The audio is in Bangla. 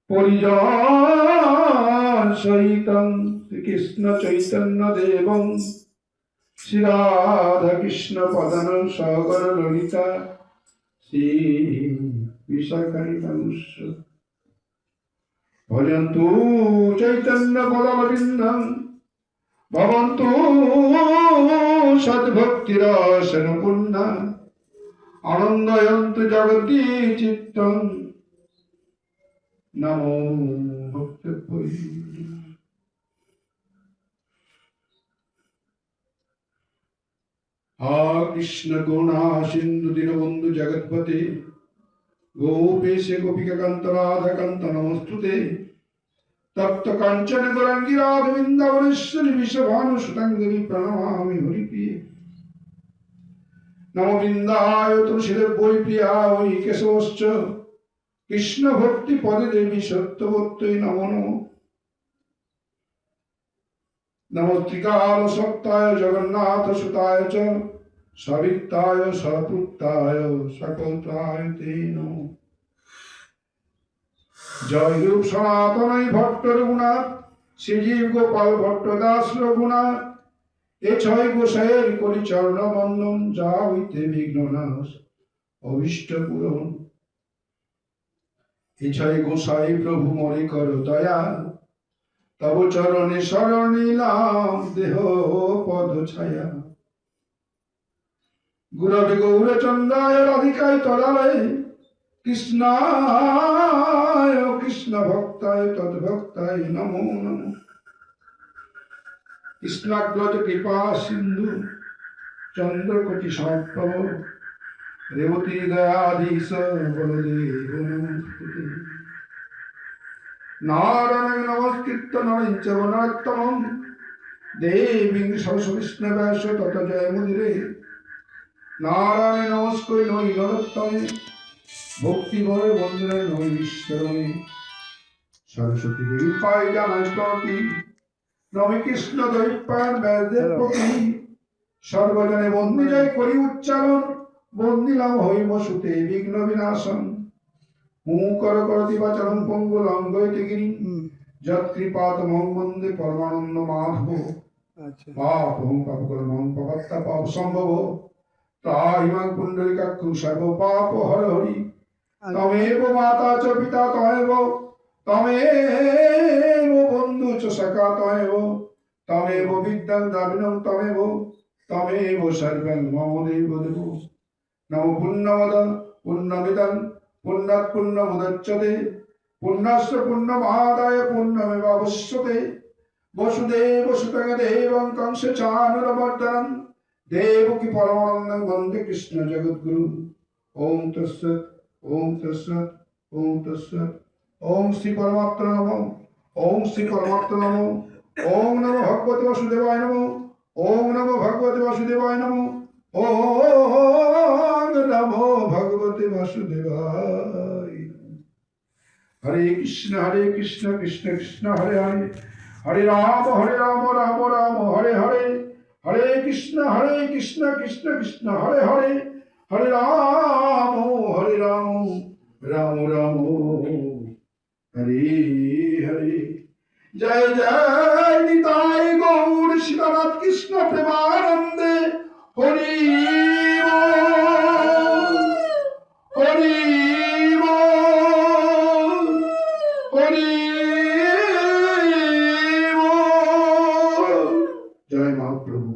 পরিজন সহিতং শ্রীকৃষ্ণ চৈতন্য দেবং শ্রী রাধা কৃষ্ণ পদন সগর ললিতা শ্রী বিশাখানিতাংশ ভজন্তু চৈতন্য পদবৃন্দং ভবন্তু সদ্ভক্তিরসনুপূর্ণা আনন্দয়ন্তু জগতি চিত্তং নমো ভক্তভৈ। হা কৃষ্ণ করুণা সিন্ধু দীনবন্ধু জগৎপতে গোপেশে গোপিকা কান্ত রাধা কান্ত নমস্তুতে তপ্ত কাঞ্চন গৌরাঙ্গী রাধা বৃন্দাবনেশ্বরী বিশ্বভানু সুতাং দেবী প্রণমামি হরিপ্রিয়ে। নমো বৃন্দায় তুলসীদেব বৈ প্রিয়া ওই কেশবশ্চ কৃষ্ণ ভক্তি পদে দেবী সত্যবত্যই নমো নমঃ। নমো ত্রিকাল সত্তায় জগন্নাথ সুতায় চ সবিত্তায় সপুত্তায় সকলতায় তে নমঃ। জয় রূপ সনাতনই ভট্ট রঘুনাথ শ্রীজীব গোপাল ভট্ট দাস রঘুনাথ এ ছয় গোসাইয়ের করি চরণ বন্দন যা হইতে বিঘ্ন নাশ অভীষ্ট পূরণ। এ ছয় গোসাই প্রভু মরে কর দয়া তব চরণে শরণ নিলাম দেহ পদ ছায়া। গুরবে গৌরচন্দ্রায় রাধিকায় তদালয়ে কৃষ্ণায় কৃষ্ণ ভক্তায় তদ্ভক্তায় নমো নমঃ। কৃষ্ণাগ্রজ কৃপা সিন্ধু চন্দ্রকোটি সম্ভব রেবতী দয়াধীশ বলদেব নমস্তুতে। নারায়ণ নমস্কৃত্য নরং চৈব নরোত্তমং দেবীং সরস্বতী ব্যাস তত জয়মুদিরে। নারায়ণ নমস্কৃত নৈ নরোত্তমে ভক্তি ভরে বন্দনে নৈ ঈশ্বরমে। সরস্বতী দেবী পাই জানাই প্রতি নমে কৃষ্ণ দৈপায়ন ব্যাসদেব প্রতি। সর্বজনে বন্দি জয় করি উচ্চারণ বন্দিলাম হইম সুতে বিঘ্ন বিনাশন। মুকর করতি বাচরং পঙ্গু লঙ্ঘয়তে গিরি যৎকৃপাতমহং বন্দে পরমানন্দ মাধব। পাপহং পাপকর্মং পাপাত্তা পাপ সম্ভব ত্রাহিমাং পুণ্ডরিকাক্ষং সর্ব পাপ হর হরি। তমেব মাতা চ পিতা তমেব তমেব বন্ধু চ সখা তমেব তমেব বিদ্যাং দ্রবিণং তমেব তমেব সর্বং মম দেব দেব। নমো পুণ্যমদ পুণ্যমিদং পুণ্যাৎ পুণ্যমুদচ্যতে পুণ্যস্য পুণ্যমাদায় পুণ্যমেবাবশ্যতে। বসুদেব সুতং দেবং কংস চানুরমর্দনং দেবকী পরমানন্দং বন্দে কৃষ্ণ জগদ্গুরু। ওম তৎসৎ ওম তৎসৎ ওম তৎসৎ। ওম শ্রী পরমাত্মা নমঃ ওম শ্রী পরমাত্মা নমঃ। ওম নমো ভগবতে বাসুদেবায় নমঃ ওম নমো ভগবতে বাসুদেবায় নমঃ ওম নমো ভগবতে বাসুদেবায়। হরে কৃষ্ণ কৃষ্ণ কৃষ্ণ হরে হরে হরে রাম রাম রাম হরে হরে। হরে কৃষ্ণ কৃষ্ণ কৃষ্ণ হরে হরে হরে রাম রাম রাম হরে হরে। জয় জয় নিতাই গৌর সীতানাথ কৃষ্ণ প্রেমানন্দে হরি হরি হরি। জয় মহাপ্রভু।